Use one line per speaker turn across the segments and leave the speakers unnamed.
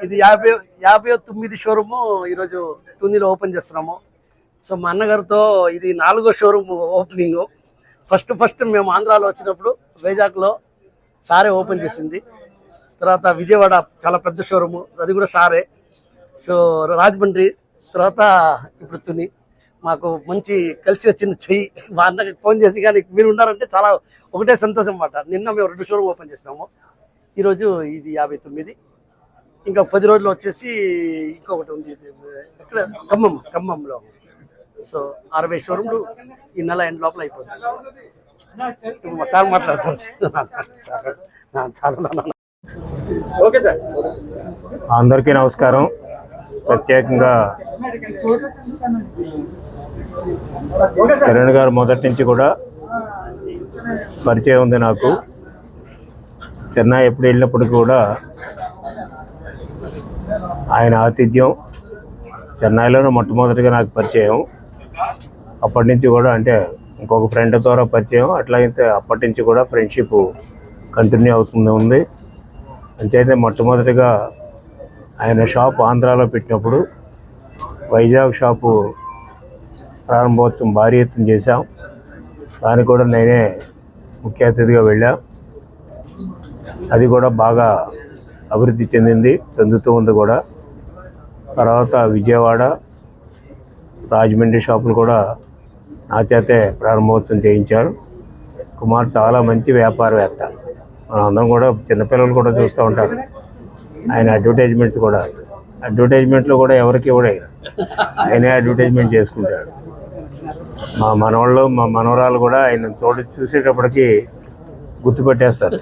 ఇది 59 షోరూము ఈరోజు తునిలో ఓపెన్ చేస్తున్నాము. సో మా అన్నగారితో ఇది 4వ షోరూమ్ ఓపెనింగ్. ఫస్ట్ మేము ఆంధ్రాలో వచ్చినప్పుడు వైజాగ్లో సారే ఓపెన్ చేసింది. తర్వాత విజయవాడ చాలా పెద్ద షోరూము, అది కూడా సారే. సో రాజమండ్రి, తర్వాత ఇప్పుడు తుని. మాకు మంచి కలిసి వచ్చింది చెయ్యి. మా అన్నకి ఫోన్ చేసి కానీ మీరు ఉన్నారంటే చాలా ఒకటే సంతోషం అన్నమాట. నిన్న మేము 2 షోరూమ్ ఓపెన్ చేసినాము. ఈరోజు ఇది 59. ఇంకా 10 రోజులు వచ్చేసి ఇంకొకటి ఉంది ఎక్కడ ఖమ్మంలో. సో 60 షోరూమ్లు ఈ నెల ఎండ్ లోపల అయిపోతుంది. మా సార్ మాట్లాడతారు.
Okay sir. అందరికీ నమస్కారం. ప్రత్యేకంగా కిరణ్ గారు మొదటి నుంచి కూడా పరిచయం ఉంది నాకు. చెన్నై ఎప్పుడు వెళ్ళినప్పటికీ కూడా ఆయన ఆతిథ్యం చెన్నైలోనే మొట్టమొదటిగా నాకు పరిచయం. అప్పటి నుంచి కూడా అంటే ఇంకొక ఫ్రెండ్ ద్వారా పరిచయం, అట్లాగైతే అప్పటి నుంచి కూడా ఫ్రెండ్షిప్ కంటిన్యూ ఉంది. అంతేతే మొట్టమొదటిగా ఆయన షాప్ ఆంధ్రాలో పెట్టినప్పుడు వైజాగ్ షాపు ప్రారంభోత్సవం భారీ ఎత్తున చేశాం. దానికి కూడా నేనే ముఖ్య అతిథిగా వెళ్ళా. అది కూడా బాగా అభివృద్ధి చెందుతూ ఉంది కూడా. తర్వాత విజయవాడ, రాజమండ్రి షాపులు కూడా నా చేతే ప్రారంభోత్సవం చేయించారు. కుమార్ చాలా మంచి వ్యాపారవేత్త. మనం అందరం కూడా చిన్నపిల్లలు కూడా చూస్తూ ఉంటారు. ఆయన అడ్వర్టైజ్మెంట్లో కూడా ఎవరికి ఇవ్వడు, ఆయనే అడ్వర్టైజ్మెంట్ చేసుకుంటాడు. మా మనవాళ్ళు మా మనవరాలు కూడా ఆయన చూసేటప్పటికి గుర్తుపెట్టేస్తారు.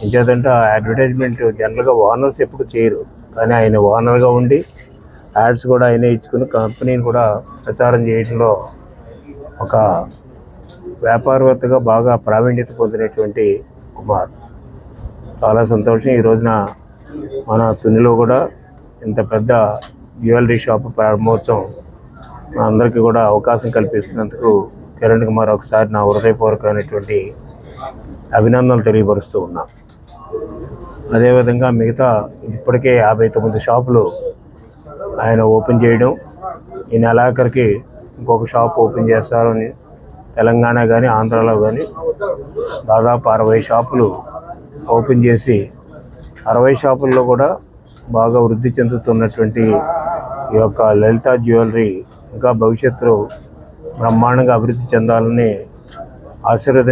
ఇంకేదంటే ఆ అడ్వర్టైజ్మెంట్ జనరల్గా ఓనర్స్ ఎప్పుడు చేయరు, కానీ ఆయన ఓనర్గా ఉండి యాడ్స్ కూడా ఆయనే ఇచ్చుకుని కంపెనీని కూడా ప్రచారం చేయడంలో ఒక వ్యాపారవేత్తగా బాగా ప్రావీణ్యత పొందినటువంటి కుమార్. చాలా సంతోషం. ఈ రోజున మన తునిలో కూడా ఇంత పెద్ద జ్యువెలరీ షాప్ ప్రారంభోత్సవం మన అందరికీ కూడా అవకాశం కల్పిస్తున్నందుకు కిరణ్ కుమార్ ఒకసారి నా హృదయపూర్వకమైనటువంటి అభినందనలు తెలియపరుస్తూ ఉన్నా. అదేవిధంగా మిగతా ఇప్పటికే 59 షాపులు ఆయన ఓపెన్ చేయడం, ఈ నెలాఖరికి ఇంకొక షాప్ ఓపెన్ చేస్తారని తెలంగాణ కానీ ఆంధ్రాలో కానీ దాదాపు 60 షాపులు ఓపెన్ చేసి 60 షాపుల్లో కూడా బాగా వృద్ధి చెందుతున్నటువంటి ఈ యొక్క లలిత జ్యువెలరీ ఇంకా భవిష్యత్తులో బ్రహ్మాండంగా అభివృద్ధి చెందాలని ఆశీర్వదించి